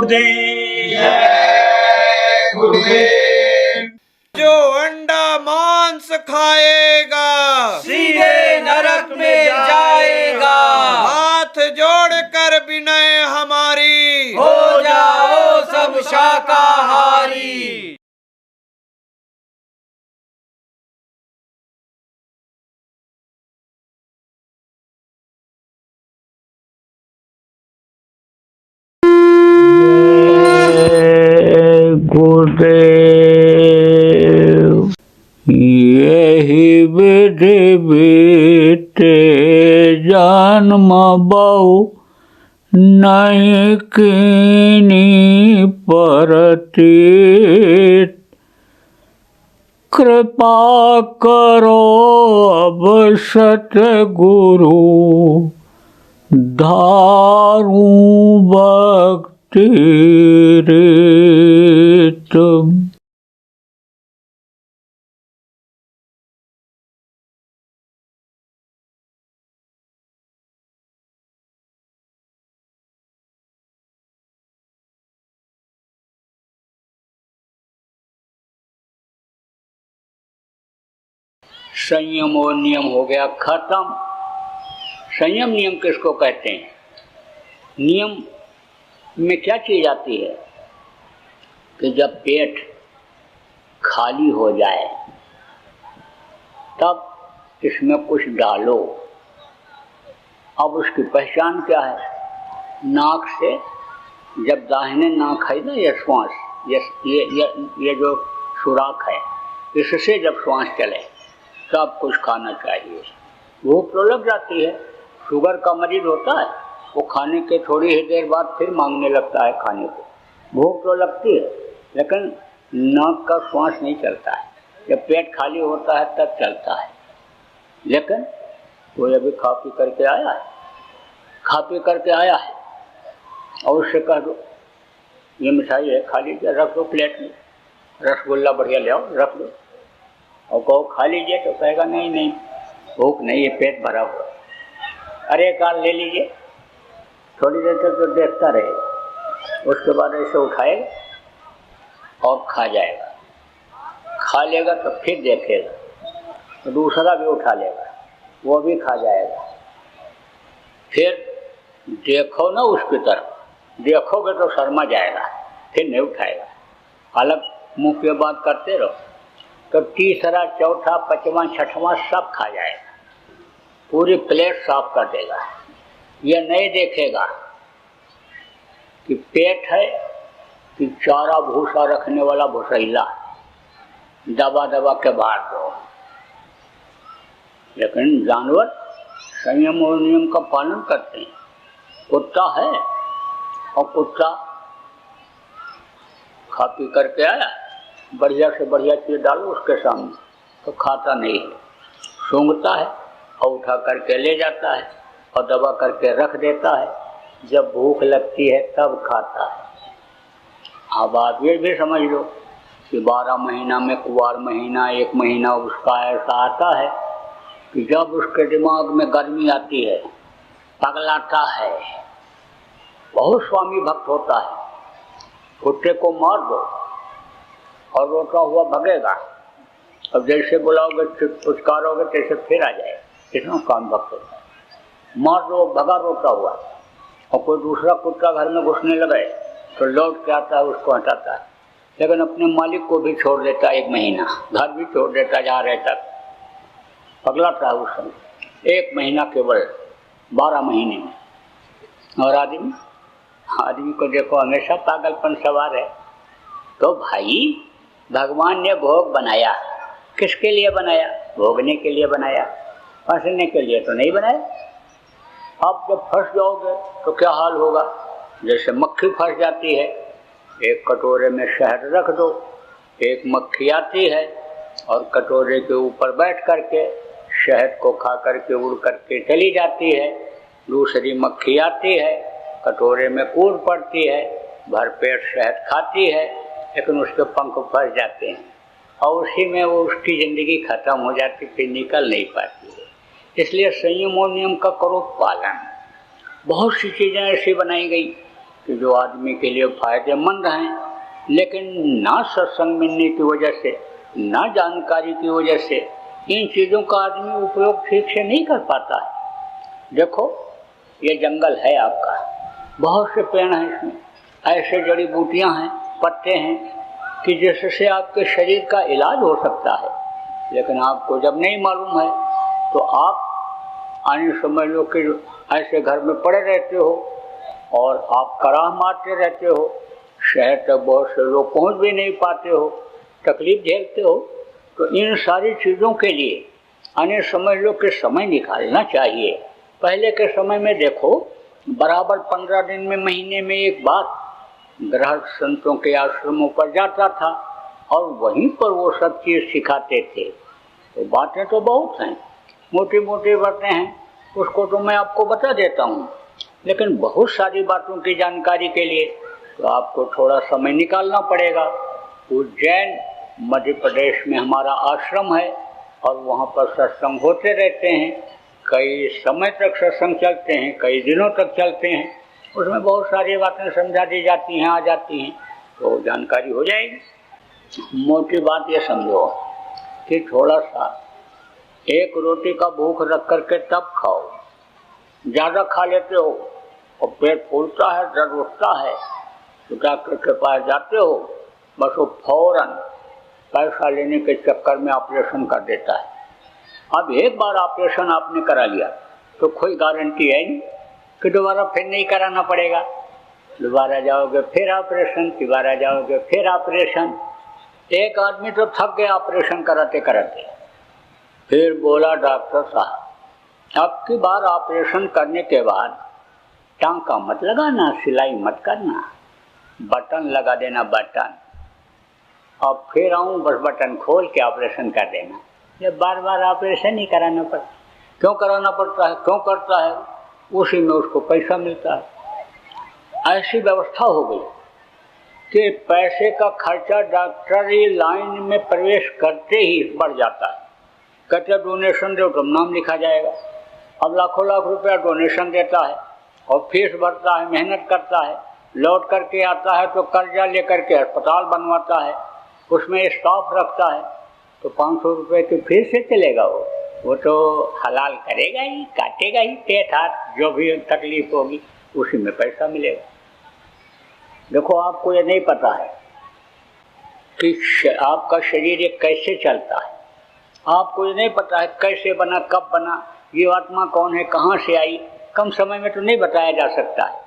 गुरुदेव जय गुरुदेव। जो अंडा मांस खाएगा सीधे नरक में जाएगा। हाथ जोड़कर विनय हमारी हो जाओ सब शाकाहारी। गुरुदेव। यही विधि बीते जन्म बहु नहीं कीनी परतीत। कृपा करो अब सतगुरु धारूं भक्ति रीत। संयम और नियम हो गया खत्म। संयम नियम किसको कहते हैं? नियम में क्या चीज आती है कि जब पेट खाली हो जाए तब इसमें कुछ डालो। अब उसकी पहचान क्या है? नाक से जब दाहिने नाक है ना, ये श्वास, ये जो सुराख है, इससे जब श्वास चले तब कुछ खाना चाहिए। भूख तो लग जाती है। शुगर का मरीज होता है, वो खाने के थोड़ी ही देर बाद फिर मांगने लगता है खाने को। भूख तो लगती है, लेकिन नाक का श्वास नहीं चलता है। जब पेट खाली होता है तब चलता है। लेकिन वो अभी खा पी करके आया है और उससे कह दो ये मिठाई है, खा लीजिए, रख दो प्लेट में, रसगुल्ला बढ़िया ले आओ, रख दो, और कहो खा लीजिए तो कहेगा नहीं नहीं भूख नहीं है, पेट भरा हुआ। अरे काल ले लीजिए, थोड़ी देर तक तो देखता रहेगा, उसके बाद ऐसे उठाएगा और खा जाएगा। खा लेगा तो फिर देखेगा तो दूसरा भी उठा लेगा, वो भी खा जाएगा। फिर देखो ना उसकी तरफ, देखोगे तो शर्मा जाएगा, फिर नहीं उठाएगा। अलग मुंह पे बात करते रहो तो तीसरा, चौथा, पांचवा, छठवां सब खा जाएगा, पूरी प्लेट साफ कर देगा। यह नहीं देखेगा कि पेट है कि चारा भूसा रखने वाला भूसैला, दबा दबा के बाहर दो। लेकिन जानवर संयम और नियम का पालन करते हैं। कुत्ता है और कुत्ता खा पी करके आया, बढ़िया से बढ़िया चीज डालो उसके सामने तो खाता नहीं है, सूंघता है और उठा करके ले जाता है और दबा करके रख देता है। जब भूख लगती है तब खाता है। अब आप ये भी समझ लो कि 12 महीना में कुंवार महीना, 1 महीना उसका ऐसा आता है कि जब उसके दिमाग में गर्मी आती है, पगलाता है, बहुत स्वामी भक्त होता है। कुत्ते को मार दो और रोता हुआ भगेगा, अब जैसे बुलाओगे पुचकारोगे तैसे फिर आ जाएगा। कितना काम भक्त होता है। मार दो, भगा रोता हुआ, और कोई दूसरा कुत्ता घर में घुसने लगे तो लौट के आता है, उसको हटाता है। लेकिन अपने मालिक को भी छोड़ देता है 1 महीना, घर भी छोड़ देता जहाँ रहता, पगलाता है उस समय। 1 महीना केवल 12 महीने में। और आदमी को देखो हमेशा पागलपन सवार है। तो भाई भगवान ने भोग बनाया, किसके लिए बनाया? भोगने के लिए बनाया, फंसने के लिए तो नहीं बनाया। अब जब फंस जाओगे तो क्या हाल होगा? जैसे मक्खी फंस जाती है, एक कटोरे में शहद रख दो, एक मक्खी आती है और कटोरे के ऊपर बैठ करके शहद को खा करके उड़ करके चली जाती है। दूसरी मक्खी आती है, कटोरे में कूद पड़ती है, भरपेट शहद खाती है, लेकिन उसके पंख फंस जाते हैं और उसी में वो उसकी ज़िंदगी खत्म हो जाती, फिर निकल नहीं पाती है। इसलिए संयम और नियम का करो पालन। बहुत सी चीज़ें ऐसी बनाई गई कि जो आदमी के लिए फायदेमंद हैं, लेकिन ना सत्संग मिलने की वजह से, ना जानकारी की वजह से इन चीज़ों का आदमी उपयोग ठीक से नहीं कर पाता है। देखो ये जंगल है आपका, बहुत से पेड़ हैं, इसमें ऐसे जड़ी बूटियां हैं, पत्ते हैं कि जिससे आपके शरीर का इलाज हो सकता है, लेकिन आपको जब नहीं मालूम है तो आप आने समझ लो कि ऐसे घर में पड़े रहते हो और आप कराह मारते रहते हो, शहर तक बहुत से लोग पहुंच भी नहीं पाते हो, तकलीफ झेलते हो। तो इन सारी चीज़ों के लिए आने समझ लो कि समय निकालना चाहिए। पहले के समय में देखो बराबर 15 दिन में, महीने में एक बार गृहस्थ संतों के आश्रमों पर जाता था और वहीं पर वो सब चीज़ सिखाते थे। तो बातें तो बहुत हैं, मोटी मोटी बातें हैं, उसको तो मैं आपको बता देता हूँ, लेकिन बहुत सारी बातों की जानकारी के लिए तो आपको थोड़ा समय निकालना पड़ेगा। उज्जैन मध्य प्रदेश में हमारा आश्रम है और वहाँ पर सत्संग होते रहते हैं, कई समय तक सत्संग चलते हैं, कई दिनों तक चलते हैं। उसमें बहुत सारी बातें समझा दी जाती हैं, आ जाती हैं, तो जानकारी हो जाएगी। मोटी बात ये समझो कि थोड़ा सा एक रोटी का भूख रख करके तब खाओ, ज़्यादा खा लेते हो और पेट फूलता है, दर्द उठता है, तो डॉक्टर के पास जाते हो, बस वो फौरन पैसा लेने के चक्कर में ऑपरेशन कर देता है। अब एक बार ऑपरेशन आपने करा लिया तो कोई गारंटी है नहीं कि दोबारा फिर नहीं कराना पड़ेगा। दोबारा जाओगे फिर ऑपरेशन, दोबारा जाओगे फिर ऑपरेशन। एक आदमी तो थक गया ऑपरेशन कराते कराते, फिर बोला डॉक्टर साहब अब की बार ऑपरेशन करने के बाद टांका मत लगाना, सिलाई मत करना, बटन लगा देना, बटन। अब फिर आऊँ बस बटन खोल के ऑपरेशन कर देना। ये बार बार ऑपरेशन ही कराना पड़ता। क्यों कराना पड़ता है, क्यों करता है? उसी में उसको पैसा मिलता है। ऐसी व्यवस्था हो गई कि पैसे का खर्चा डॉक्टरी लाइन में प्रवेश करते ही बढ़ जाता है। कहते डोनेशन दो तो नाम लिखा जाएगा। अब लाखों लाख रुपया डोनेशन देता है और फीस भरता है, मेहनत करता है, लौट करके आता है तो कर्जा लेकर के अस्पताल बनवाता है, उसमें स्टाफ रखता है, तो 500 रुपये की फीस से चलेगा वो तो हलाल करेगा ही, काटेगा ही पेट हाथ, जो भी तकलीफ होगी उसी में पैसा मिलेगा। देखो आपको ये नहीं पता है कि आपका शरीर ये कैसे चलता है, आपको ये नहीं पता है कैसे बना, कब बना, ये आत्मा कौन है, कहाँ से आई, कम समय में तो नहीं बताया जा सकता है,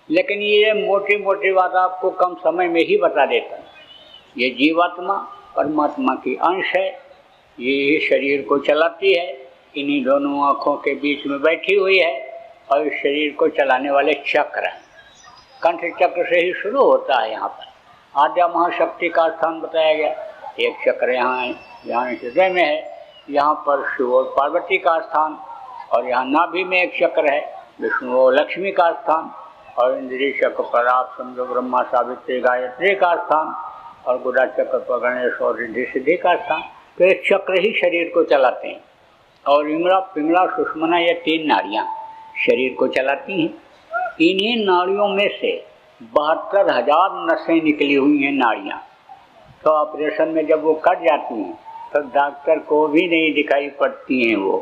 लेकिन ये मोटी मोटी बात आपको कम समय में ही बता देता है। ये जीवात्मा परमात्मा की अंश है, ये शरीर को चलाती है, इन्हीं दोनों आँखों के बीच में बैठी हुई है और इस शरीर को चलाने वाले चक्र हैं। कंठ चक्र से ही शुरू होता है। यहाँ पर आद्या महाशक्ति का स्थान बताया गया, एक चक्र यहाँ है, यहाँ हृदय में है, यहाँ पर शिव और पार्वती का स्थान, और यहाँ नाभि में एक चक्र है, विष्णु और लक्ष्मी का स्थान, और इंद्रिय चक्र पर आप समझो ब्रह्मा सावित्री गायत्री का स्थान, और गुड़ा चक्र पर गणेश और रिद्धि सिद्धि का स्थान। तो एक चक्र ही शरीर को चलाते हैं, और इमड़ा पिंगला सुषमना ये 3 नाड़ियाँ शरीर को चलाती हैं। इन्हीं नाड़ियों में से 72,000 नसें निकली हुई हैं नाड़ियाँ। तो ऑपरेशन में जब वो कट जाती हैं तो डॉक्टर को भी नहीं दिखाई पड़ती हैं, वो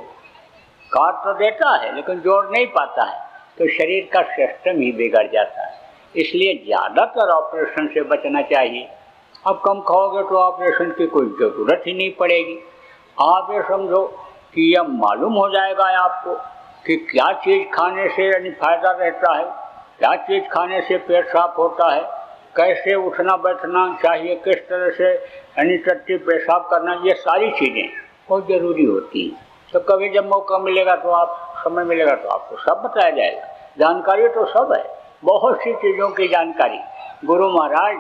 काट तो देता है लेकिन जोड़ नहीं पाता है, तो शरीर का सिस्टम ही बिगड़ जाता है। इसलिए ज़्यादातर ऑपरेशन से बचना चाहिए। अब कम खाओगे तो ऑपरेशन की कोई ज़रूरत ही नहीं पड़ेगी। आप ये समझो कि यह मालूम हो जाएगा आपको कि क्या चीज़ खाने से यानी फायदा रहता है, क्या चीज़ खाने से पेट साफ होता है, कैसे उठना बैठना चाहिए, किस तरह से यानी टट्टी पेशाब करना, ये सारी चीज़ें बहुत ज़रूरी होती हैं। तो कभी जब मौका मिलेगा तो आप समय मिलेगा तो आपको सब बताया जाएगा। जानकारी तो सब है, बहुत सी चीज़ों की जानकारी गुरु महाराज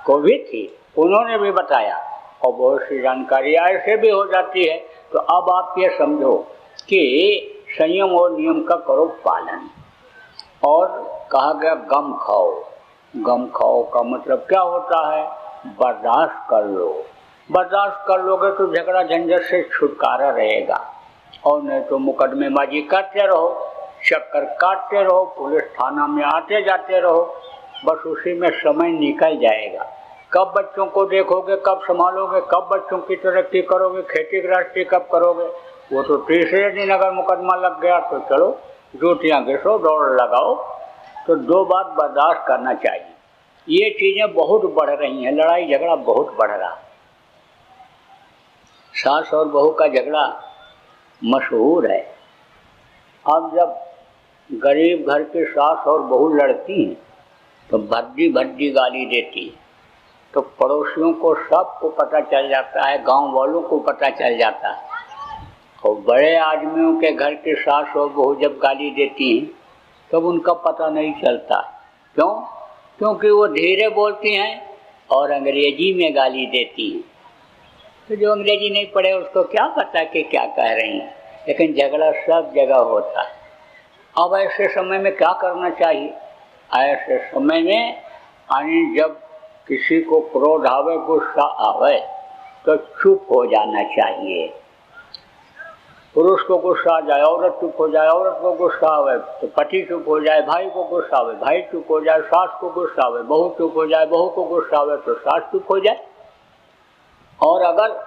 को भी थी, उन्होंने भी बताया, और बहुत सी जानकारी ऐसे भी हो जाती है। तो अब आप ये समझो कि संयम और नियम का करो पालन। और कहा गया गम खाओ। गम खाओ का मतलब क्या होता है? बर्दाश्त कर लो। बर्दाश्त कर लोगे तो झगड़ा झंझट से छुटकारा रहेगा, और नहीं तो मुकदमेबाजी करते रहो, चक्कर काटते रहो, पुलिस थाना में आते जाते रहो, बस उसी में समय निकल जाएगा। कब बच्चों को देखोगे, कब संभालोगे, कब बच्चों की तरक्की करोगे, खेती गृहस्थी कब करोगे? वो तो तीसरे दिन अगर मुकदमा लग गया तो चलो जूतियाँ घिसो, दौड़ लगाओ। तो 2 बात बर्दाश्त करना चाहिए। ये चीज़ें बहुत बढ़ रही हैं, लड़ाई झगड़ा बहुत बढ़ रहा है। सास और बहू का झगड़ा मशहूर है। अब जब गरीब घर के सास और बहू लड़ती हैं तो भद्दी भद्दी गाली देती है, तो पड़ोसियों को सबको पता चल जाता है, गांव वालों को पता चल जाता है। और बड़े आदमियों के घर के सास और बहू जब गाली देती हैं तब उनका पता नहीं चलता। क्यों? क्योंकि वो धीरे बोलती हैं और अंग्रेजी में गाली देती हैं। तो जो अंग्रेजी नहीं पढ़े उसको क्या पता कि क्या कह रही हैं, लेकिन झगड़ा सब जगह होता है। अब ऐसे समय में क्या करना चाहिए? ऐसे समय में जब किसी को क्रोध आवे, गुस्सा आवे, तो चुप हो जाना चाहिए। पुरुष को गुस्सा आ जाए, औरत चुप हो जाए, औरत को गुस्सा आवे तो पति चुप हो जाए, भाई को गुस्सा आवे भाई चुप हो जाए, सास को गुस्सा आवे बहू चुप हो जाए, बहू को गुस्सा आवे तो सास चुप हो जाए। और अगर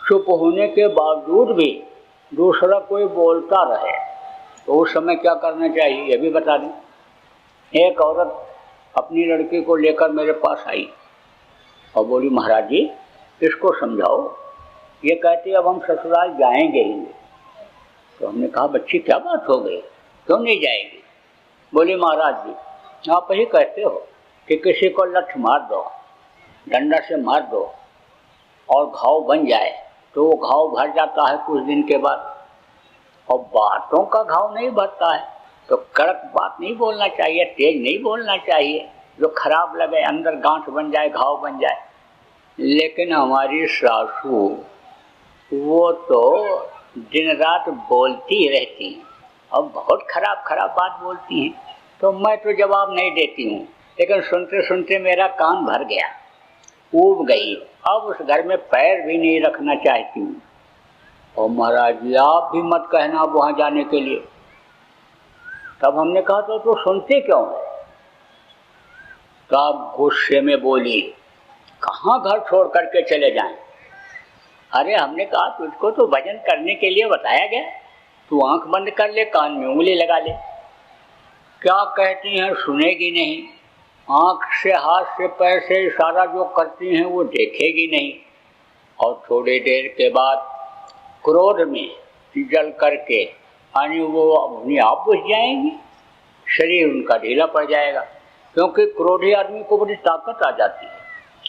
चुप होने के बावजूद भी दूसरा कोई बोलता रहे तो उस समय क्या करना चाहिए ये भी बता दें। एक औरत अपनी लड़की को लेकर मेरे पास आई और बोली, महाराज जी इसको समझाओ, ये कहती अब हम ससुराल जाएंगे ही। तो हमने कहा, बच्ची क्या बात हो गई, क्यों नहीं जाएगी? बोली, महाराज जी आप ही कहते हो कि किसी को लठ मार दो, डंडा से मार दो और घाव बन जाए तो वो घाव भर जाता है कुछ दिन के बाद, और बातों का घाव नहीं भरता है। तो कड़क बात नहीं बोलना चाहिए, तेज नहीं बोलना चाहिए, जो खराब लगे, अंदर गांठ बन जाए, घाव बन जाए। लेकिन हमारी सासू वो तो दिन रात बोलती रहती हैं और बहुत खराब खराब बात बोलती हैं। तो मैं तो जवाब नहीं देती हूँ, लेकिन सुनते सुनते मेरा कान भर गया, ऊब गई। अब उस घर में पैर भी नहीं रखना चाहती हूँ। और महाराज जी आप भी मत कहना अब वहाँ जाने के लिए। तब हमने कहा तो सुनते क्यों है? तब गुस्से में बोली, कहाँ घर छोड़ करके चले जाएं? अरे हमने कहा तुझको तो भजन करने के लिए बताया गया, तू आंख बंद कर ले, कान में उंगली लगा ले। क्या कहती हैं सुनेगी नहीं, आंख से हाथ से पैर से इशारा जो करती हैं वो देखेगी नहीं। और थोड़ी देर के बाद क्रोध में जल करके वो अपने आप बुझ जाएंगी, शरीर उनका ढीला पड़ जाएगा। क्योंकि क्रोधी आदमी को बड़ी ताकत आ जाती है,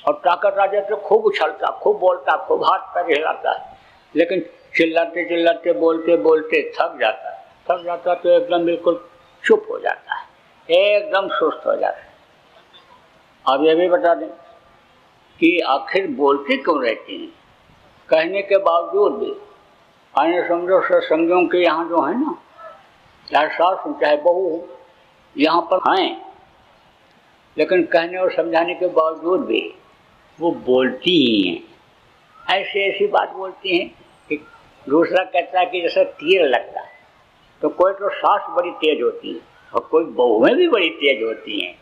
और ताकत आ जाते खूब उछलता, खूब बोलता, खूब हाथ पैर हिलाता है, लेकिन चिल्लाते चिल्लाते बोलते बोलते थक जाता तो एकदम बिल्कुल चुप हो जाता है, एकदम सुस्त हो जाता है। अब ये भी बता दें कि आखिर बोलती क्यों रहती हैं, कहने के बावजूद भी। समझो सत्संगियों के यहाँ जो है ना, चाहे सास हो चाहे बहू हो, यहाँ पर हैं, लेकिन कहने और समझाने के बावजूद भी वो बोलती ही हैं। ऐसी बात बोलती हैं कि दूसरा कहता है कि जैसे तीर लगता है। तो कोई तो सास बड़ी तेज होती है और कोई बहुएं भी बड़ी तेज होती हैं।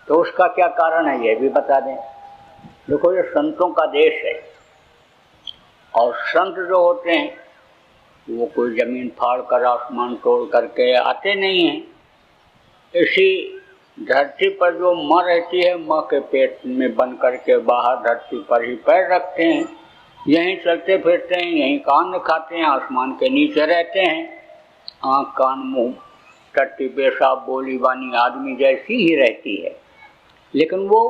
तो उसका क्या कारण है ये भी बता दें। देखो ये संतों का देश है, और संत जो होते हैं वो कोई जमीन फाड़ कर आसमान तोड़ करके आते नहीं हैं। इसी धरती पर जो माँ रहती है, माँ के पेट में बंद करके बाहर धरती पर ही पैर रखते हैं, यहीं चलते फिरते हैं, यहीं कान खाते हैं, आसमान के नीचे रहते हैं। आँख कान मुँह टट्टी पेशाब बोली बानी आदमी जैसी ही रहती है, लेकिन वो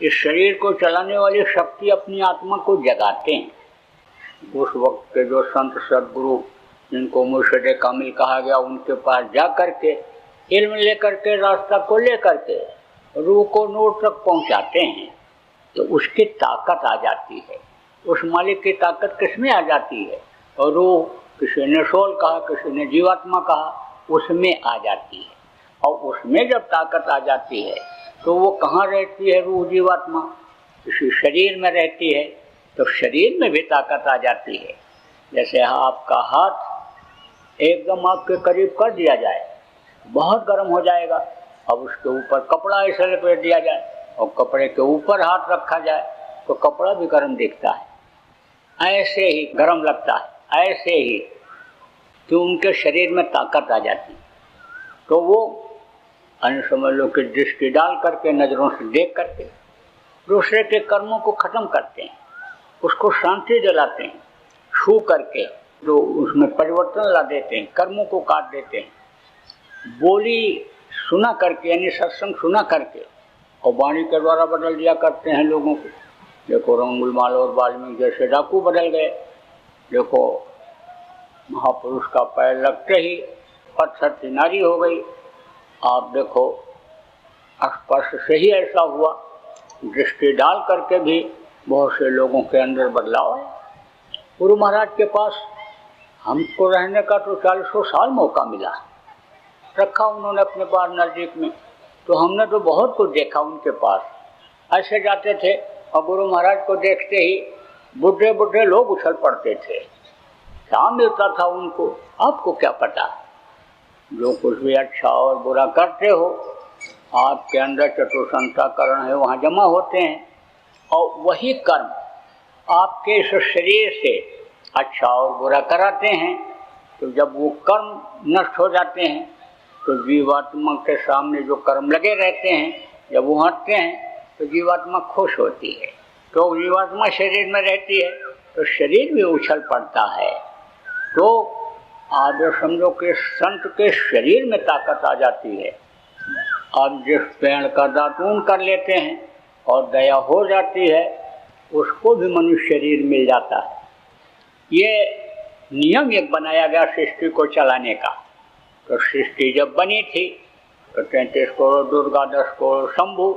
इस शरीर को चलाने वाली शक्ति अपनी आत्मा को जगाते हैं। उस वक्त के जो संत सदगुरु जिनको मुर्शिद कामिल कहा गया, उनके पास जा करके इल्म लेकर के, रास्ता को लेकर के रूह को नूर तक पहुंचाते हैं, तो उसकी ताकत आ जाती है। उस मालिक की ताकत किसमें आ जाती है? और रूह, किसी ने सोल कहा, किसी ने जीवात्मा कहा, उसमें आ जाती है। और उसमें जब ताकत आ जाती है तो वो कहाँ रहती है? रूह जीवात्मा किसी शरीर में रहती है, तो शरीर में भी ताकत आ जाती है। जैसे आपका हाथ एकदम आपके करीब कर दिया जाए, बहुत गर्म हो जाएगा, अब उसके ऊपर कपड़ा ऐसे लपेट दिया जाए और कपड़े के ऊपर हाथ रखा जाए तो कपड़ा भी गर्म दिखता है, ऐसे ही गर्म लगता है, ऐसे ही कि उनके शरीर में ताकत आ जाती। तो वो अन्य समझ लो कि दृष्टि डाल करके, नजरों से देख करके दूसरे के कर्मों को खत्म करते हैं, उसको शांति दिलाते हैं, छू करके जो उसमें परिवर्तन ला देते हैं, कर्मों को काट देते हैं। बोली सुना करके यानी सत्संग सुना करके और वाणी के द्वारा बदल दिया करते हैं लोगों को। देखो रंगुलमाल और वाल्मीकि जैसे डाकू बदल गए। देखो महापुरुष का पैर लगते ही पत्थर की नारी हो गई। आप देखो स्पर्श से ही ऐसा हुआ, दृष्टि डाल करके भी बहुत से लोगों के अंदर बदलाव है। गुरु महाराज के पास हमको रहने का तो 40 साल मौका मिला, रखा उन्होंने अपने पास नज़दीक में, तो हमने तो बहुत कुछ देखा उनके पास। ऐसे जाते थे और गुरु महाराज को देखते ही बुढ़े बुढ़े लोग उछल पड़ते थे। क्या मिलता था उनको, आपको क्या पता। जो कुछ भी अच्छा और बुरा करते हो, आपके अंदर चतुर्संताकरण है, वहाँ जमा होते हैं और वही कर्म आपके इस शरीर से अच्छा और बुरा कराते हैं। तो जब वो कर्म नष्ट हो जाते हैं तो जीवात्मा के सामने जो कर्म लगे रहते हैं, जब वो हटते हैं तो जीवात्मा खुश होती है। तो जीवात्मा शरीर में रहती है तो शरीर भी उछल पड़ता है। तो आप जो समझो कि संत के शरीर में ताकत आ जाती है। अब जिस पेड़ का दातून कर लेते हैं और दया हो जाती है, उसको भी मनुष्य शरीर मिल जाता है। ये नियम एक बनाया गया सृष्टि को चलाने का। तो सृष्टि जब बनी थी तो 33 करोड़ दुर्गा, 10 करोड़ शंभु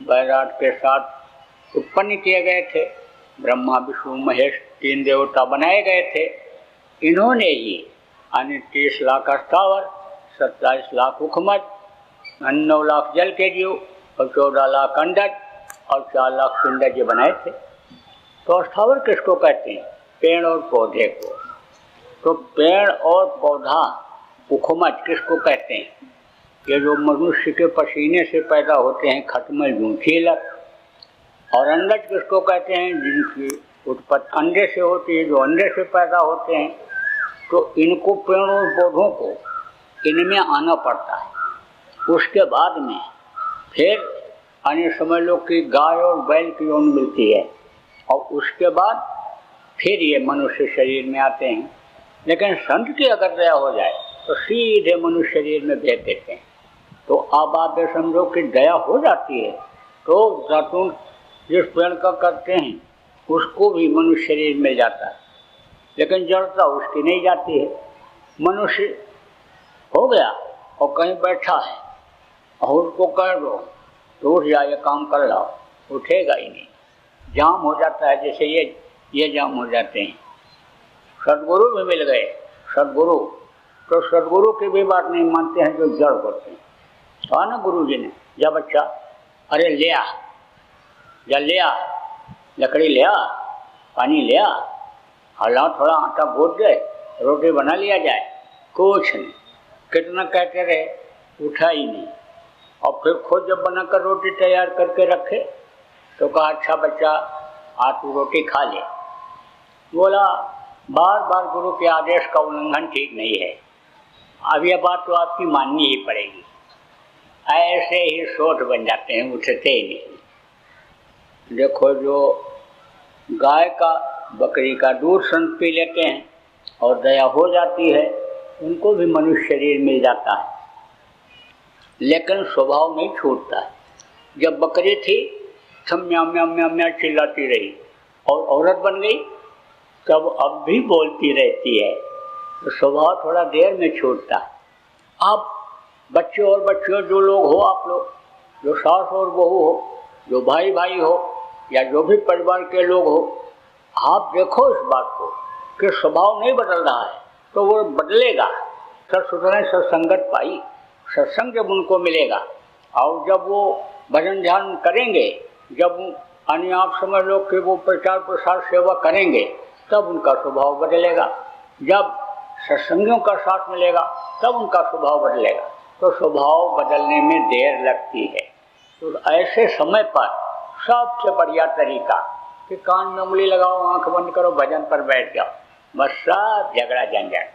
बैराट के साथ उत्पन्न किए गए थे। ब्रह्मा विष्णु महेश 3 देवता बनाए गए थे। इन्होंने ही 30 लाख स्थावर, 27 लाख हुकमत, 9 लाख जल के जीव और 14 लाख अंडज और 4 लाख पिंडज बनाए थे। तो स्थावर किसको कहते हैं? पेड़ और पौधे को। तो पेड़ और पौधा हुकमत किसको कहते हैं? ये जो मनुष्य के पसीने से पैदा होते हैं, खटमल जूठी लग। और अंडज किसको कहते हैं? जिनकी उत्पत्ति अंडे से होती है, जो अंडे से पैदा होते हैं। तो इनको पेड़ों और पौधों को इनमें आना पड़ता है। उसके बाद में फिर अन्य समझ लो कि गाय और बैल की ऊन मिलती है और उसके बाद फिर ये मनुष्य शरीर में आते हैं। लेकिन संत की अगर दया हो जाए तो सीधे मनुष्य शरीर में भेज देते हैं। तो अब आप ये समझो कि दया हो जाती है तो दातून जिस पेड़ का करते हैं उसको भी मनुष्य शरीर मिल जाता है, लेकिन जड़ता उसकी नहीं जाती है। मनुष्य हो गया और कहीं बैठा है और उसको कह दो तो उठ जाए, काम कर लाओ, उठेगा ही नहीं, जाम हो जाता है। जैसे ये जाम हो जाते हैं। सदगुरु भी मिल गए, सदगुरु तो सदगुरु की भी बात नहीं मानते हैं जो जड़ होते हैं। कहा ना गुरु जी ने, जा बच्चा, अरे ले आ, जा ले आ, लकड़ी ले आ, पानी ले आ, हला थोड़ा आटा गूंथ दे, रोटी बना लिया जाए। कुछ नहीं, कितना कहते रहे, उठा ही नहीं। और फिर खुद जब बनाकर रोटी तैयार करके रखे तो कहा अच्छा बच्चा आ तू रोटी खा ले। बोला बार बार गुरु के आदेश का उल्लंघन ठीक नहीं है, अब यह बात तो आपकी माननी ही पड़ेगी। ऐसे ही सोच बन जाते हैं, उठते ही नहीं। देखो जो गाय का बकरी का दूध संत पी लेते हैं और दया हो जाती है, उनको भी मनुष्य शरीर मिल जाता है, लेकिन स्वभाव नहीं छूटता है। जब बकरी थी सब म्यां म्यां म्यां म्यां चिल्लाती रही और औरत बन गई तब अब भी बोलती रहती है, तो स्वभाव थोड़ा देर में छूटता है। आप बच्चे और बच्चियों जो लोग हो, आप लोग जो सास और बहू हो, जो भाई भाई हो या जो भी परिवार के लोग हो, आप देखो इस बात को कि स्वभाव नहीं बदल रहा है तो वो बदलेगा। सत्सुधाएं सत्संगत पाई, सत्संग जब उनको मिलेगा और जब वो भजन ध्यान करेंगे, जब अन्य आप समझ लो कि वो प्रचार प्रसार सेवा करेंगे, तब उनका स्वभाव बदलेगा। जब सत्संगियों का साथ मिलेगा तब उनका स्वभाव बदलेगा। तो स्वभाव बदलने में देर लगती है। तो ऐसे समय पर सबसे बढ़िया तरीका कि कान में उंगली लगाओ, आंख बंद करो, भजन पर बैठ जाओ, बस सब झगड़ा झंझट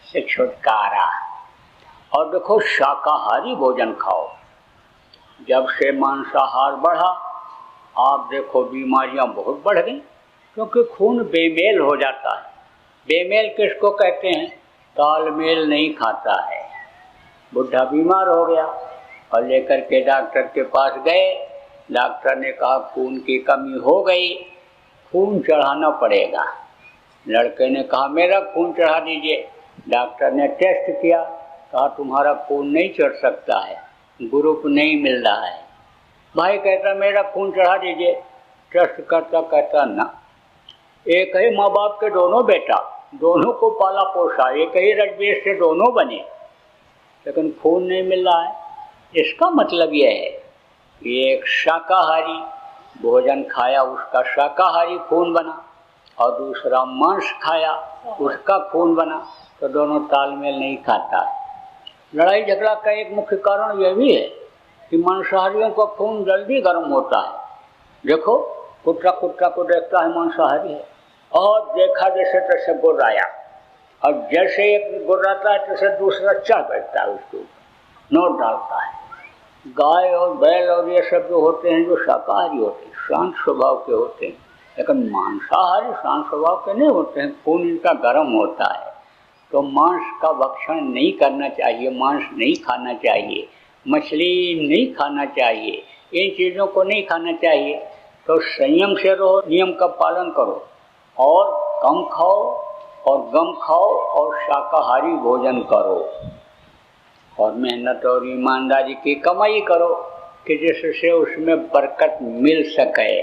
से छुटकारा। और देखो, शाकाहारी भोजन खाओ। जब से मांसाहार बढ़ा, आप देखो बीमारियां बहुत बढ़ गई, क्योंकि खून बेमेल हो जाता है। बेमेल किसको कहते हैं? तालमेल नहीं खाता है। बुढ़ा बीमार हो गया और लेकर के डॉक्टर के पास गए। डॉक्टर ने कहा खून की कमी हो गई, खून चढ़ाना पड़ेगा। लड़के ने कहा मेरा खून चढ़ा दीजिए। डॉक्टर ने टेस्ट किया, कहा तुम्हारा खून नहीं चढ़ सकता है, ग्रुप नहीं मिल रहा है। भाई कहता मेरा खून चढ़ा दीजिए। टेस्ट करता कहता ना, एक ही माँ बाप के दोनों बेटा, दोनों को पाला पोसा, एक ही रजबेश से दोनों बने, लेकिन खून नहीं मिल रहा है। इसका मतलब यह है कि एक शाकाहारी भोजन खाया, उसका शाकाहारी खून बना, और दूसरा मांस खाया, उसका खून बना, तो दोनों तालमेल नहीं खाता है। लड़ाई झगड़ा का एक मुख्य कारण यह भी है कि मांसाहारियों का खून जल्दी गर्म होता है। देखो, कुत्ता कुत्ता को देखता है मांसाहारी है, और देखा जैसे तैसे गुर्राया, और जैसे एक गुर्राता है तैसे दूसरा चढ़ बैठता है, उसके ऊपर नोट डालता है। गाय और बैल और ये सब जो होते हैं, जो शाकाहारी होते हैं, शांत स्वभाव के होते हैं, लेकिन मांसाहारी शांत स्वभाव के नहीं होते हैं, खून इनका गर्म होता है। तो मांस का भक्षण नहीं करना चाहिए, मांस नहीं खाना चाहिए, मछली नहीं खाना चाहिए, इन चीज़ों को नहीं खाना चाहिए। तो संयम से रहो, नियम का पालन करो, और कम खाओ और गम खाओ और शाकाहारी भोजन करो, और मेहनत और ईमानदारी की कमाई करो कि जिससे उसमें बरकत मिल सके।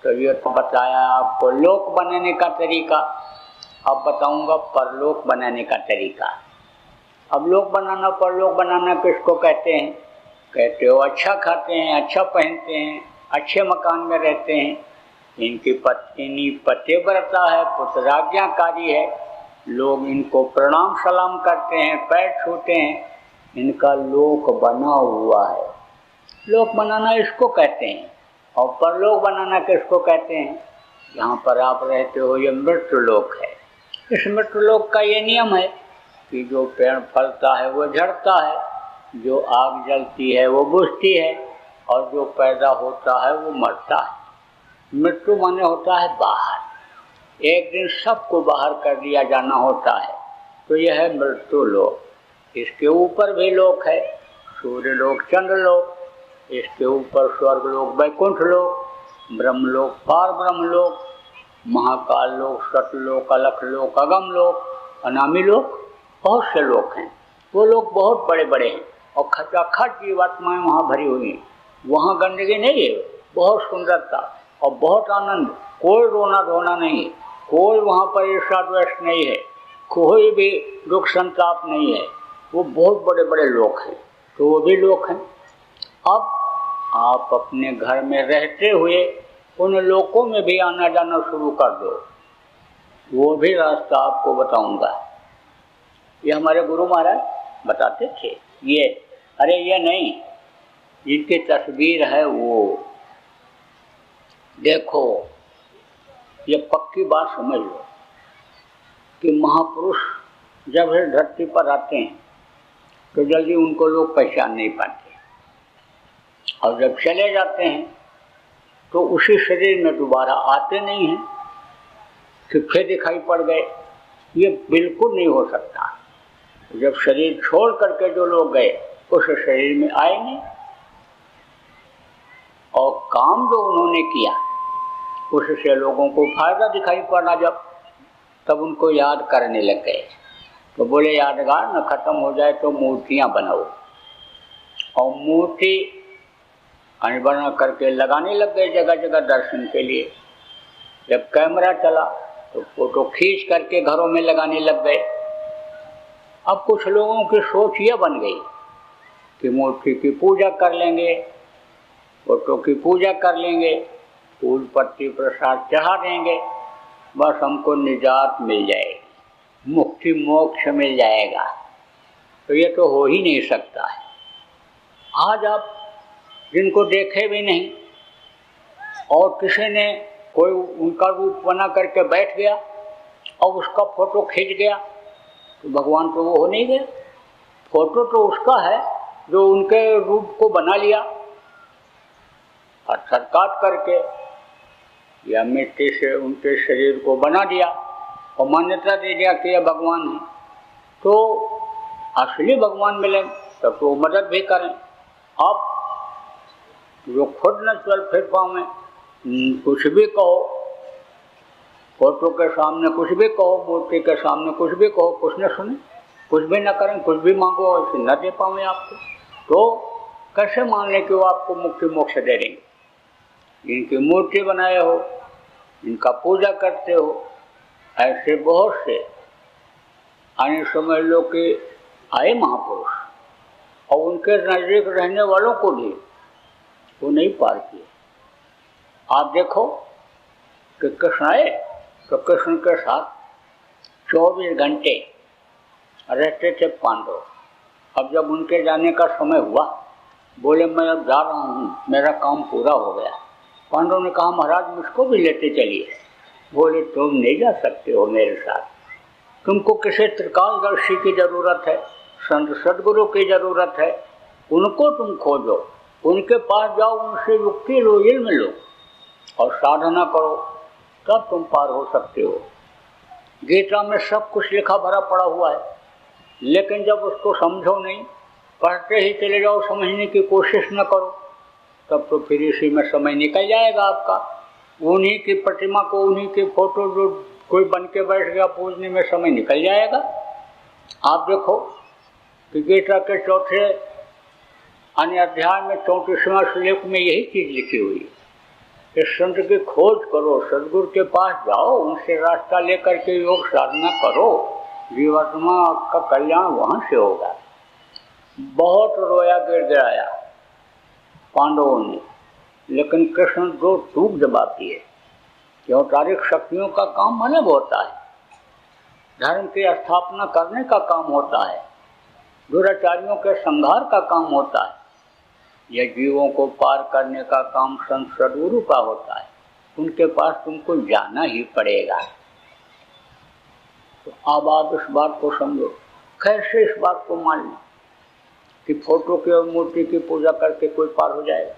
तो ये तो बताया आपको लोक बनाने का तरीका। अब बताऊंगा परलोक बनाने का तरीका। अब लोक बनाना परलोक बनाना किसको कहते हैं? कहते हो अच्छा खाते हैं, अच्छा पहनते हैं, अच्छे मकान में रहते हैं, इनकी पत्नी पतिव्रता है, पुत्राज्ञाकारी है, लोग इनको प्रणाम सलाम करते हैं, पैर छूते हैं, इनका लोक बना हुआ है। लोक बनाना इसको कहते हैं। और परलोक बनाना किसको कहते हैं? जहाँ पर आप रहते हो ये मृत्यु लोक है। इस मृत्यु लोक का ये नियम है कि जो पेड़ फलता है वो झड़ता है, जो आग जलती है वो बुझती है, और जो पैदा होता है वो मरता है। मृत्यु माने होता है बाहर, एक दिन सबको बाहर कर दिया जाना होता है। तो यह है मृत्यु लोक। इसके ऊपर भी लोक है, सूर्य लोक, चंद्र लोक, इसके ऊपर स्वर्ग लोक, वैकुंठ लोक, ब्रह्मलोक, पार ब्रह्म लोक, महाकाल लोक, सतलोक, अलख लोक, अगम लोक, अनामी लोक, बहुत से लोक हैं। वो लोग बहुत बड़े बड़े हैं और खचाखच जीवात्माएं वहाँ भरी हुई हैं। वहाँ गंदगी नहीं है, बहुत सुंदरता और बहुत आनंद, कोई रोना धोना नहीं है, कोई वहाँ पर ईर्ष्या द्वेष नहीं है, कोई भी दुख संताप नहीं है। वो बहुत बड़े बड़े लोक हैं। तो वो भी लोक हैं। अब आप अपने घर में रहते हुए उन लोकों में भी आना जाना शुरू कर दो, वो भी रास्ता आपको बताऊंगा। ये हमारे गुरु महाराज बताते थे। ये अरे ये नहीं, जिनकी तस्वीर है वो देखो, ये पक्की बात समझ लो कि महापुरुष जब इस धरती पर आते हैं तो जल्दी उनको लोग पहचान नहीं पाते, और जब चले जाते हैं तो उसी शरीर में दोबारा आते नहीं हैं कि फिर दिखाई पड़ गए। ये बिल्कुल नहीं हो सकता। जब शरीर छोड़ करके जो लोग गए उस शरीर में आए नहीं, और काम जो उन्होंने किया उससे लोगों को फायदा दिखाई पड़ा, जब तब उनको याद करने लग गए। तो बोले यादगार न खत्म हो जाए तो मूर्तियाँ बनाओ, और मूर्ति बना करके लगाने लग गए जगह जगह दर्शन के लिए। जब कैमरा चला तो फोटो खींच करके घरों में लगाने लग गए। अब कुछ लोगों की सोच ये बन गई कि मूर्ति की पूजा कर लेंगे, फोटो की पूजा कर लेंगे, फूल पत्ती प्रसाद चढ़ा देंगे, बस हमको निजात मिल जाएगी, मुक्ति मोक्ष मिल जाएगा। तो ये तो हो ही नहीं सकता है। आज आप जिनको देखे भी नहीं और किसी ने कोई उनका रूप बना करके बैठ गया और उसका फोटो खींच गया तो भगवान तो वो हो नहीं गए। फोटो तो उसका है जो उनके रूप को बना लिया, पत्थर काट करके या मिट्टी से उनके शरीर को बना दिया और मान्यता दे दिया कि यह भगवान है। तो असली भगवान मिले तब तो मदद भी करें। अब जो खुद न चल फिर पावे, कुछ भी कहो, फोटो के सामने कुछ भी कहो, मूर्ति के सामने कुछ भी कहो, कुछ न सुने, कुछ भी न करें, कुछ भी मांगो और न दे पावे आपको, तो कैसे मान लें कि वो आपको मुक्ति मोक्ष दे देंगे। इनकी मूर्ति बनाए हो, इनका पूजा करते हो, ऐसे बहुत से अन्य समझ लो कि आए महापुरुष और उनके नजदीक रहने वालों को भी वो नहीं पार किए। आप देखो कि कृष्ण आए तो कृष्ण के साथ 24 घंटे रहते थे पांडव। अब जब उनके जाने का समय हुआ, बोले मैं अब जा रहा हूँ, मेरा काम पूरा हो गया। पांडव ने कहा महाराज मुझको भी लेते चलिए। बोले तुम नहीं जा सकते हो मेरे साथ, तुमको किसी त्रिकालदर्शी की जरूरत है, संत सदगुरु की जरूरत है, उनको तुम खोजो, उनके पास जाओ, उनसे युक्ति लो, इल्म लो और साधना करो, तब तुम पार हो सकते हो। गीता में सब कुछ लिखा भरा पड़ा हुआ है, लेकिन जब उसको समझो नहीं, पढ़ते ही चले जाओ, समझने की कोशिश न करो, तब तो फिर इसी में समय निकल जाएगा आपका। उन्हीं की प्रतिमा को, उन्हीं की फोटो जो कोई बन के बैठ गया पूजने में समय निकल जाएगा। आप देखो कि गीता के चौथे अन्य अध्याय में 34वां श्लोक में यही चीज लिखी हुई है कि संत की खोज करो, सदगुरु के पास जाओ, उनसे रास्ता लेकर के योग साधना करो, जीवात्मा का कल्याण वहां से होगा। बहुत रोया गिड़गिड़ाया पांडवों ने, लेकिन कृष्ण दो टूक जवाब दिए कि अवतारिक शक्तियों का काम अलग होता है, धर्म की स्थापना करने का काम होता है, दुराचारियों के संहार का काम होता है, यह जीवों को पार करने का काम संत सदगुरु का होता है, उनके पास तुमको जाना ही पड़ेगा। तो अब आप इस बात को समझो, कैसे इस बात को मान लें कि फोटो की और मूर्ति की पूजा करके कोई पार हो जाएगा।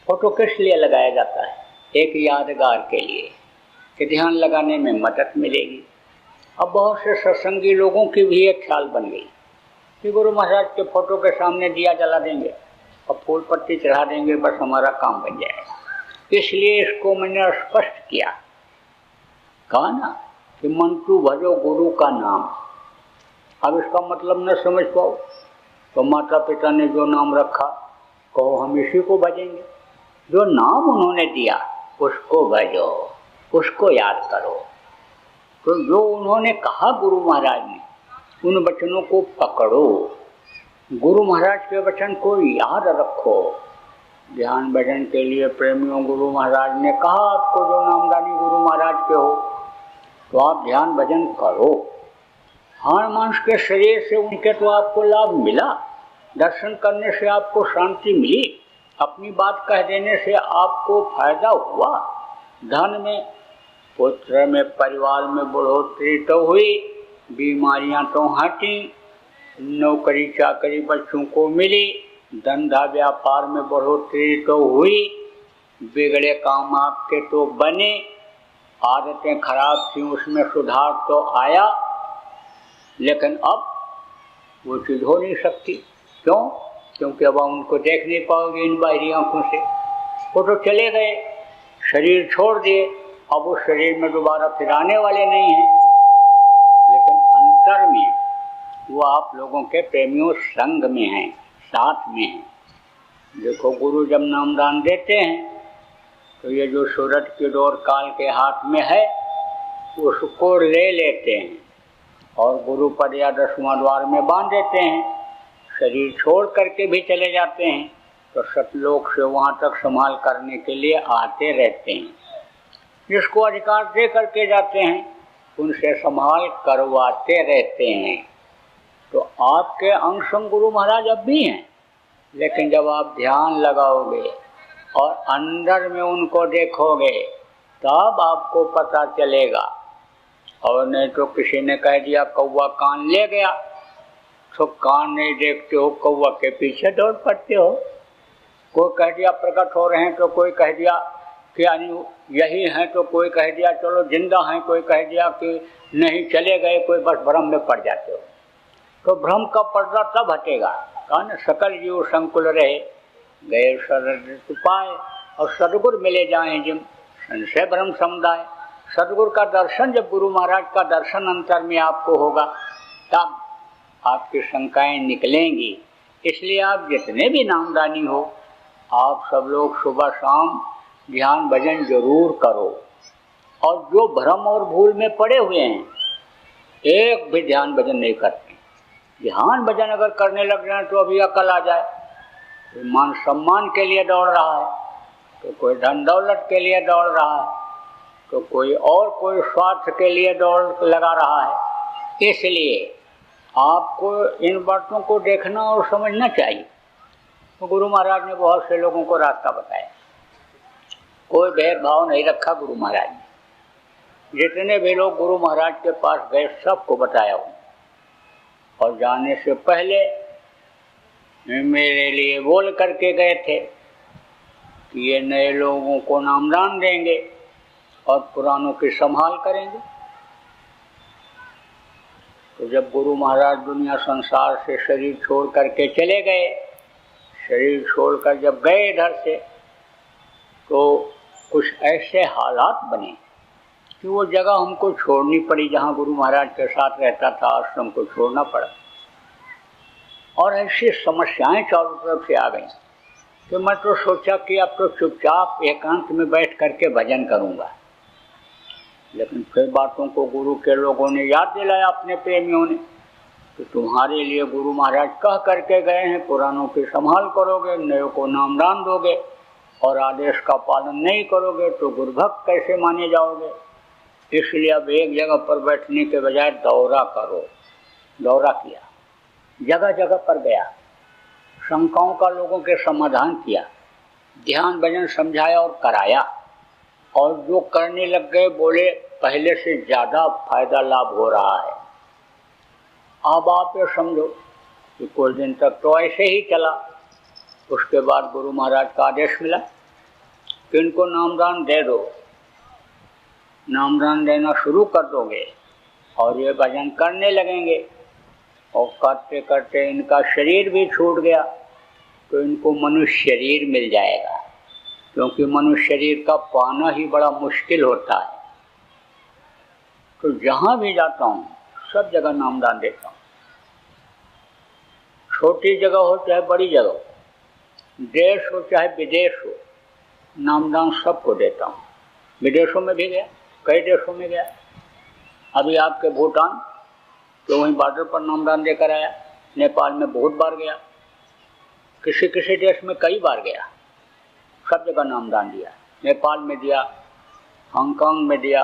फोटो किस लिए लगाया जाता है? एक यादगार के लिए कि ध्यान लगाने में मदद मिलेगी। अब बहुत से सत्संगी लोगों की भी एक ख्याल बन गई कि गुरु महाराज के फोटो के सामने दिया जला देंगे और फूल पत्ती चढ़ा देंगे, बस हमारा काम बन जाएगा। इसलिए इसको मैंने स्पष्ट किया, कहा ना कि मंटू भजो गुरु का नाम। अब इसका मतलब न समझ पाओ तो माता पिता ने जो नाम रखा कहो हम इसी को भजेंगे। जो नाम उन्होंने दिया उसको भजो, उसको याद करो। तो जो उन्होंने कहा गुरु महाराज ने, उन वचनों को पकड़ो, गुरु महाराज के वचन को याद रखो। ध्यान भजन के लिए प्रेमियों गुरु महाराज ने कहा आपको जो नामदानी गुरु महाराज के हो तो आप ध्यान भजन करो। हाड़ मांस के शरीर से उनके तो आपको लाभ मिला, दर्शन करने से आपको शांति मिली, अपनी बात कह देने से आपको फायदा हुआ, धन में, पुत्र में, परिवार में बढ़ोतरी तो हुई, बीमारियां तो हटी, नौकरी चाकरी बच्चों को मिली, धंधा व्यापार में बढ़ोतरी तो हुई, बिगड़े काम आपके तो बने, आदतें खराब थी उसमें सुधार तो आया, लेकिन अब वो चीज हो नहीं सकती। क्यों? क्योंकि अब हम उनको देख नहीं पाओगे इन बाहरी आंखों से। वो तो चले गए, शरीर छोड़ दिए, अब उस शरीर में दोबारा फिर आने वाले नहीं हैं, लेकिन अंतर में वो आप लोगों के प्रेमियों संग में हैं, साथ में हैं। देखो गुरु जब नामदान देते हैं तो ये जो सूरज की डोर काल के हाथ में है उसको ले लेते हैं और गुरु पद या 10वां द्वार में बांध देते हैं, शरीर छोड़ करके भी चले जाते हैं तो सतलोक से वहाँ तक संभाल करने के लिए आते रहते हैं। जिसको अधिकार दे करके जाते हैं उनसे संभाल करवाते रहते हैं। तो आपके अंग संग गुरु महाराज अब भी हैं, लेकिन जब आप ध्यान लगाओगे और अंदर में उनको देखोगे तब आपको पता चलेगा। और नहीं तो किसी ने कह दिया कौवा कान ले गया, तो कान नहीं देखते हो, कौवा के पीछे दौड़ पड़ते हो। कोई कह दिया प्रकट हो रहे हैं, तो कोई कह दिया कि यानी यही हैं, तो कोई कह दिया चलो जिंदा हैं, कोई कह दिया कि नहीं चले गए, कोई बस भ्रम में पड़ जाते हो। तो भ्रम का पर्दा तब हटेगा कौन सकल जीव संकुल रहे, गए शरण पाए और सदगुरु मिले जाएं जिम संशय भ्रम समुदाय। सदगुरु का दर्शन, जब गुरु महाराज का दर्शन अंतर में आपको होगा तब आपकी शंकाएं निकलेंगी। इसलिए आप जितने भी नामदानी हो, आप सब लोग सुबह शाम ध्यान भजन जरूर करो। और जो भ्रम और भूल में पड़े हुए हैं, एक भी ध्यान भजन नहीं करते। ध्यान भजन अगर करने लग जाए तो अभी अकल आ जाए। कोई मान सम्मान के लिए दौड़ रहा है, तो कोई धन दौलत के लिए दौड़ रहा है, तो कोई और कोई स्वार्थ के लिए दौड़ लगा रहा है। इसलिए आपको इन बातों को देखना और समझना चाहिए। तो गुरु महाराज ने बहुत से लोगों को रास्ता बताया, कोई भेदभाव नहीं रखा गुरु महाराज ने। जितने भी लोग गुरु महाराज के पास गए सबको बताया हूँ। और जाने से पहले मेरे लिए बोल करके गए थे कि ये नए लोगों को नामदान देंगे और पुरानों की संभाल करेंगे। तो जब गुरु महाराज दुनिया संसार से शरीर छोड़ करके चले गए, शरीर छोड़कर जब गए इधर से, तो कुछ ऐसे हालात बने कि वो जगह हमको छोड़नी पड़ी जहाँ गुरु महाराज के साथ रहता था, आश्रम को छोड़ना पड़ा। और ऐसी समस्याएं चारों तरफ से आ गई कि मैं तो सोचा कि अब तो चुपचाप एकांत में बैठ करके भजन करूँगा। लेकिन फिर बातों को गुरु के लोगों ने याद दिलाया, अपने प्रेमियों ने, कि तुम्हारे लिए गुरु महाराज कह करके गए हैं पुरानों की संभाल करोगे, नयों को नामदान दोगे और आदेश का पालन नहीं करोगे तो गुरुभक्त कैसे माने जाओगे। इसलिए अब एक जगह पर बैठने के बजाय दौरा करो। दौरा किया, जगह जगह पर गया, शंकाओं का लोगों के समाधान किया, ध्यान भजन समझाया और कराया। और जो करने लग गए बोले पहले से ज़्यादा फायदा लाभ हो रहा है। अब आप ये समझो कि कुछ दिन तक तो ऐसे ही चला। उसके बाद गुरु महाराज का आदेश मिला कि इनको नामदान दे दो। नामदान देना शुरू कर दोगे और ये भजन करने लगेंगे। और करते करते इनका शरीर भी छूट गया तो इनको मनुष्य शरीर मिल जाएगा, क्योंकि मनुष्य शरीर का पाना ही बड़ा मुश्किल होता है। तो जहाँ भी जाता हूँ सब जगह नामदान देता हूँ, छोटी जगह हो चाहे बड़ी जगह हो, देश हो चाहे विदेश हो, नामदान सबको देता हूँ। विदेशों में भी गया, कई देशों में गया। अभी आपके भूटान तो वहीं बॉर्डर पर नामदान देकर आया। नेपाल में बहुत बार गया, किसी किसी देश में कई बार गया, सब जगह नामदान दिया। नेपाल में दिया, हांगकांग में दिया,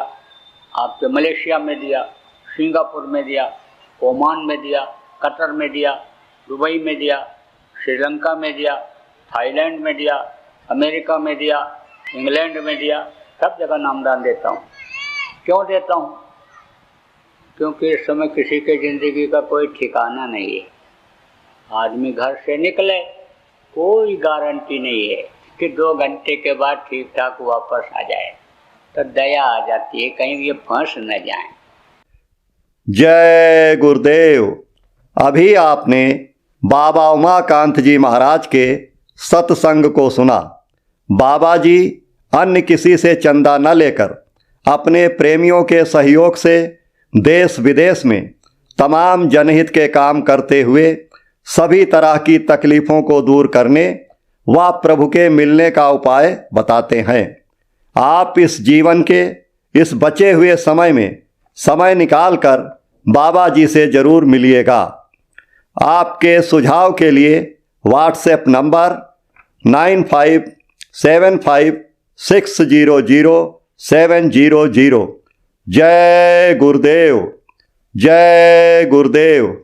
आपके मलेशिया में दिया, सिंगापुर में दिया, ओमान में दिया, कतर में दिया, दुबई में दिया, श्रीलंका में दिया, थाईलैंड में दिया, अमेरिका में दिया, इंग्लैंड में दिया। सब जगह नामदान देता हूँ। क्यों देता हूँ? क्योंकि इस समय किसी के ज़िंदगी का कोई ठिकाना नहीं है। आदमी घर से निकले कोई गारंटी नहीं है कि 2 घंटे के बाद ठीक ठाक वापस आ जाए। तो दया आ जाती है कहीं ये फंस न जाए। जय गुरुदेव। अभी आपने बाबा उमाकांत जी महाराज के सत्संग को सुना। बाबा जी अन्य किसी से चंदा न लेकर अपने प्रेमियों के सहयोग से देश विदेश में तमाम जनहित के काम करते हुए सभी तरह की तकलीफ़ों को दूर करने व प्रभु के मिलने का उपाय बताते हैं। आप इस जीवन के इस बचे हुए समय में समय निकालकर बाबा जी से ज़रूर मिलिएगा। आपके सुझाव के लिए व्हाट्सएप नंबर 9575600700। जय गुरुदेव, जय गुरुदेव।